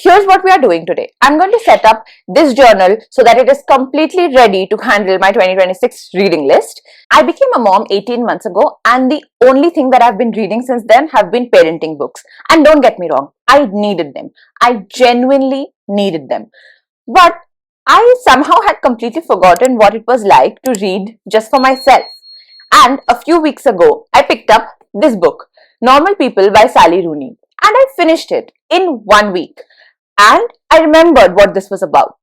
here's what we are doing today. I'm going to set up this journal so that it is completely ready to handle my 2026 reading list. I became a mom 18 months ago, and the only thing that I've been reading since then have been parenting books. And don't get me wrong, I needed them. I genuinely needed them. But I somehow had completely forgotten what it was like to read just for myself. And a few weeks ago, I picked up this book, Normal People by Sally Rooney, and I finished it in 1 week. And I remembered what this was about.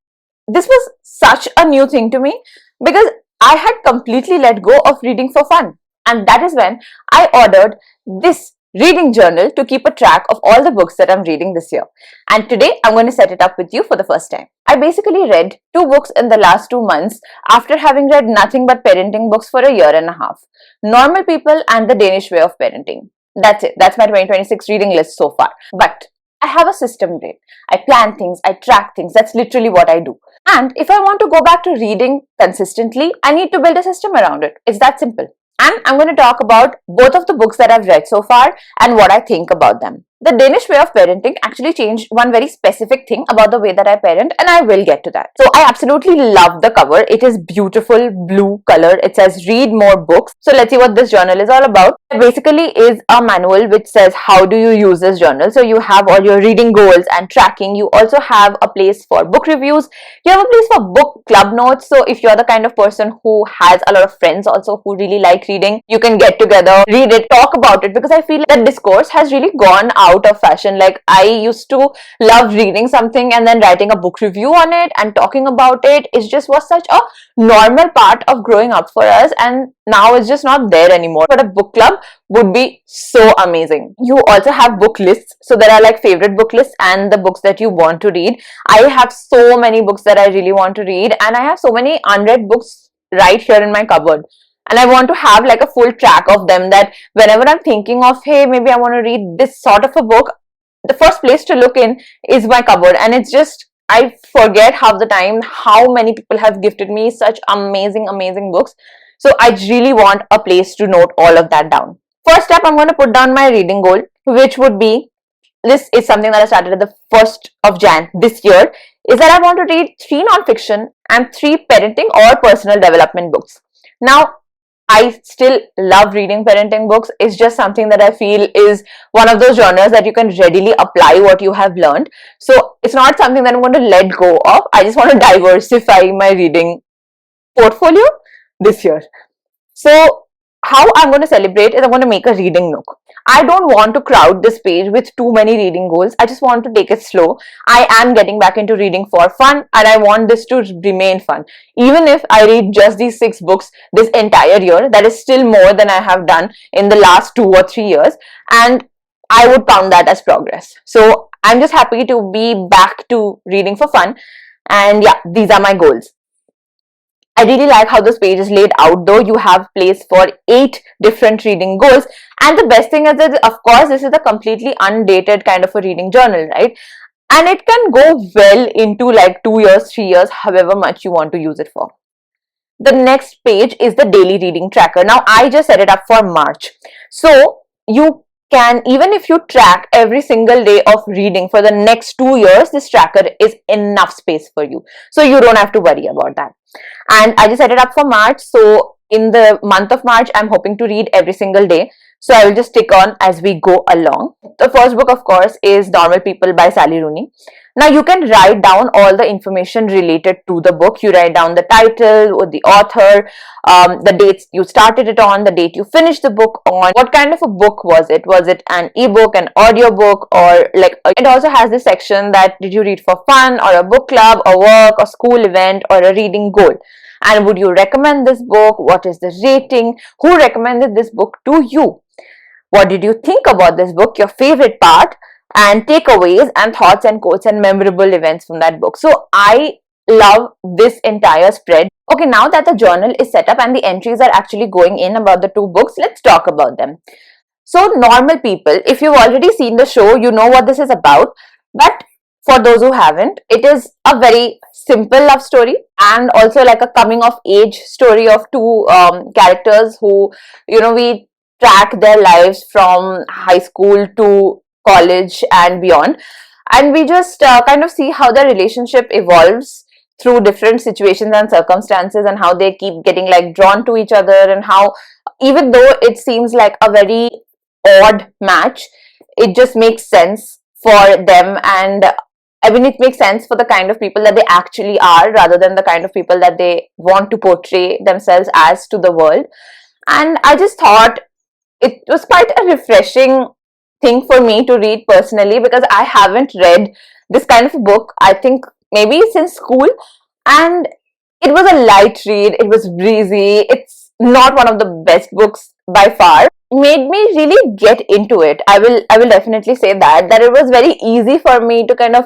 This was such a new thing to me because I had completely let go of reading for fun. And that is when I ordered this reading journal to keep a track of all the books that I'm reading this year. And today I'm going to set it up with you for the first time. I basically read 2 books in the last 2 months after having read nothing but parenting books for a year and a half. Normal People and The Danish Way of Parenting. That's it. That's my 2026 reading list so far. But I have a system brain. I plan things, I track things. That's literally what I do. And if I want to go back to reading consistently, I need to build a system around it. It's that simple. And I'm going to talk about both of the books that I've read so far and what I think about them. The Danish Way of Parenting actually changed one very specific thing about the way that I parent, and I will get to that. So I absolutely love the cover. It is beautiful blue color. It says read more books. So let's see what this journal is all about. It basically is a manual which says how do you use this journal. So you have all your reading goals and tracking. You also have a place for book reviews. You have a place for book club notes. So if you're the kind of person who has a lot of friends also who really like reading, you can get together, read it, talk about it, because I feel that discourse has really gone out of fashion. Like, I used to love reading something and then writing a book review on it and talking about it. It just was such a normal part of growing up for us, and now it's just not there anymore. But a book club would be so amazing. You also have book lists. So there are like favorite book lists and the books that you want to read. I have so many books that I really want to read, and I have so many unread books right here in my cupboard. And I want to have like a full track of them, that whenever I'm thinking of, hey, maybe I want to read this sort of a book, the first place to look in is my cupboard. And it's just, I forget half the time how many people have gifted me such amazing books. So I really want a place to note all of that down. First up, I'm going to put down my reading goal, which would be, this is something that I started at the 1st of Jan this year, is that I want to read 3 non-fiction and 3 parenting or personal development books. Now, I still love reading parenting books. It's just something that I feel is one of those genres that you can readily apply what you have learned. So it's not something that I'm going to let go of. I just want to diversify my reading portfolio this year. So how I'm going to celebrate is I'm going to make a reading nook. I don't want to crowd this page with too many reading goals. I just want to take it slow. I am getting back into reading for fun, and I want this to remain fun. Even if I read just these 6 books this entire year, that is still more than I have done in the last 2 or 3 years, and I would count that as progress. So I'm just happy to be back to reading for fun, and yeah, these are my goals. I really like how this page is laid out though. You have place for 8 different reading goals, and the best thing is that, of course, this is a completely undated kind of a reading journal, right? And it can go well into like 2 years, 3 years, however much you want to use it for. The next page is the daily reading tracker. Now, I just set it up for March. So you can, even if you track every single day of reading for the next 2 years, this tracker is enough space for you. So you don't have to worry about that. And I just set it up for March. So in the month of March, I'm hoping to read every single day. So I will just stick on as we go along. The first book, of course, is Normal People by Sally Rooney. Now you can write down all the information related to the book. You write down the title or the author, the dates you started it on, the date you finished the book on, what kind of a book was it? Was it an ebook, an audio book, or like, it also has this section that did you read for fun or a book club or work or school event or a reading goal? And would you recommend this book? What is the rating? Who recommended this book to you? What did you think about this book? Your favorite part, and takeaways and thoughts and quotes and memorable events from that book. So I love this entire spread. Okay, now that the journal is set up and the entries are actually going in about the 2 books, let's talk about them. So Normal People, if you've already seen the show, you know what this is about. But for those who haven't, it is a very simple love story and also like a coming of age story of 2 characters who, we track their lives from high school to college and beyond. and we just kind of see how their relationship evolves through different situations and circumstances, and how they keep getting like drawn to each other, and how even though it seems like a very odd match, it just makes sense for them. And I mean, it makes sense for the kind of people that they actually are, rather than the kind of people that they want to portray themselves as to the world. And I just thought it was quite a refreshing thing for me to read personally, because I haven't read this kind of a book, I think maybe since school. And it was a light read, it was breezy, it's not one of the best books by far. It made me really get into it. I will definitely say that it was very easy for me to kind of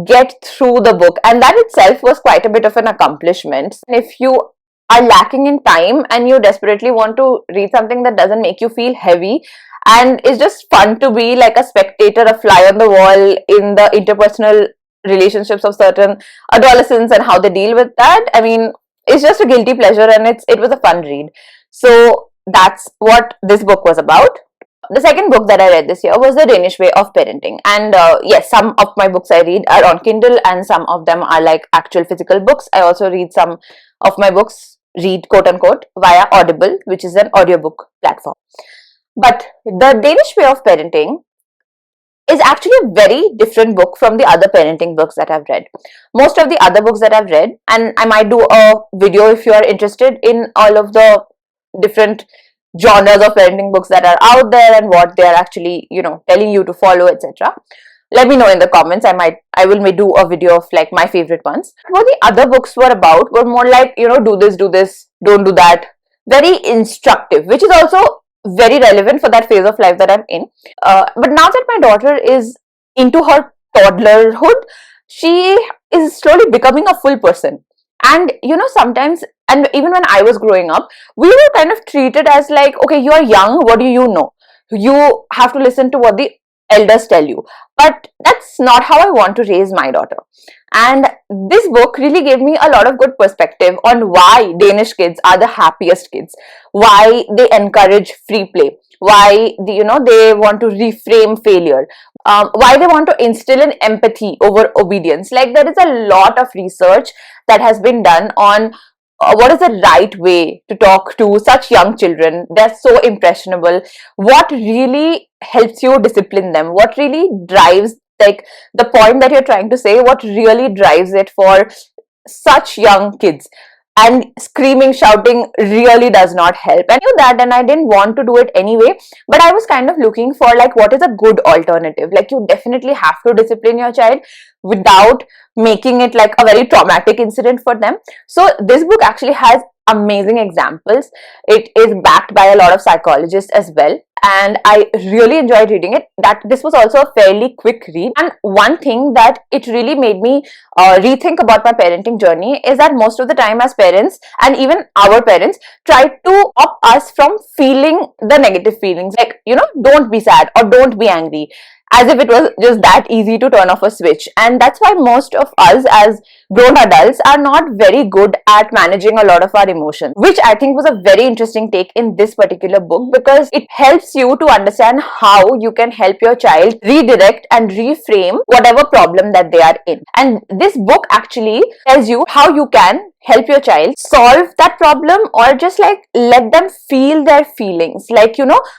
get through the book, and that itself was quite a bit of an accomplishment. If you are lacking in time and you desperately want to read something that doesn't make you feel heavy, and it's just fun to be like a spectator, a fly on the wall in the interpersonal relationships of certain adolescents and how they deal with that, I mean, it's just a guilty pleasure, and it was a fun read. So that's what this book was about. The second book that I read this year was The Danish Way of Parenting. And yes, some of my books I read are on Kindle, and some of them are like actual physical books. I also read some of my books, read quote unquote, via Audible, which is an audiobook platform. But The Danish Way of Parenting is actually a very different book from the other parenting books that I've read. Most of the other books that I've read, and I might do a video if you are interested in all of the different genres of parenting books that are out there and what they are actually, telling you to follow, etc. Let me know in the comments. I will do a video of like my favorite ones. What the other books were about were more like, do this, don't do that. Very instructive, which is also very relevant for that phase of life that I'm in. But now that my daughter is into her toddlerhood, she is slowly becoming a full person. And sometimes, and even when I was growing up, we were kind of treated as like, okay, you are young, what do you know? You have to listen to what the elders tell you. But that's not how I want to raise my daughter. And this book really gave me a lot of good perspective on why Danish kids are the happiest kids, why they encourage free play, why they want to reframe failure, why they want to instill in empathy over obedience. Like, there is a lot of research that has been done on what is the right way to talk to such young children. They're so impressionable. What really helps you discipline them? What really drives, like, the point that you're trying to say, what really drives it for such young kids? And screaming, shouting really does not help. And I knew that, and I didn't want to do it anyway, but I was kind of looking for like what is a good alternative. Like, you definitely have to discipline your child without making it like a very traumatic incident for them. So this book actually has amazing examples. It is backed by a lot of psychologists as well, and I really enjoyed reading it. That this was also a fairly quick read. And one thing that it really made me rethink about my parenting journey is that most of the time as parents, and even our parents, try to stop us from feeling the negative feelings, like, don't be sad or don't be angry, as if it was just that easy to turn off a switch. And that's why most of us as grown adults are not very good at managing a lot of our emotions, which I think was a very interesting take in this particular book, because it helps you to understand how you can help your child redirect and reframe whatever problem that they are in. And this book actually tells you how you can help your child solve that problem, or just like let them feel their feelings. Like,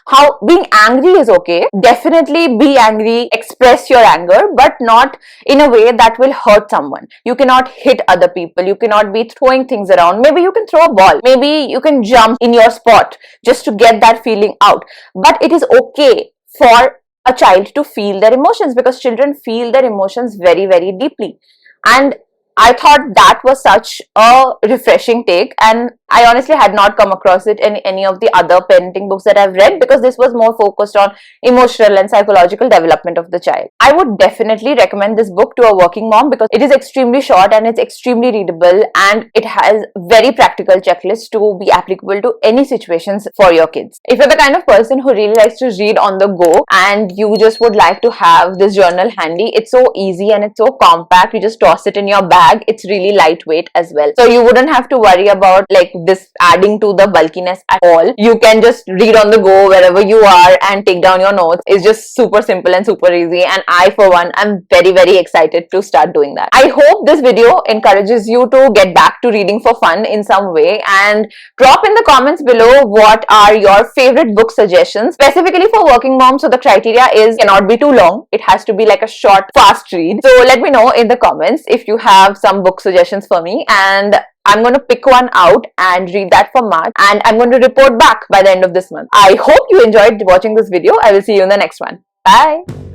how being angry is okay. Definitely be angry, express your anger, but not in a way that will hurt someone. You cannot hit other people. You cannot be throwing things around. Maybe you can throw a ball. Maybe you can jump in your spot just to get that feeling out. But it is okay for a child to feel their emotions, because children feel their emotions very, very deeply. And I thought that was such a refreshing take, and I honestly had not come across it in any of the other parenting books that I've read, because this was more focused on emotional and psychological development of the child. I would definitely recommend this book to a working mom, because it is extremely short and it's extremely readable, and it has very practical checklists to be applicable to any situations for your kids. If you're the kind of person who really likes to read on the go and you just would like to have this journal handy, it's so easy and it's so compact. You just toss it in your bag. It's really lightweight as well, so you wouldn't have to worry about like this adding to the bulkiness at all. You can just read on the go wherever you are and take down your notes. It's just super simple and super easy, and I for one am very excited to start doing that. I hope this video encourages you to get back to reading for fun in some way, and drop in the comments below what are your favorite book suggestions specifically for working moms. So the criteria is cannot be too long, it has to be like a short fast read. So let me know in the comments if you have some book suggestions for me, and I'm going to pick one out and read that for March, and I'm going to report back by the end of this month. I hope you enjoyed watching this video. I will see you in the next one. Bye.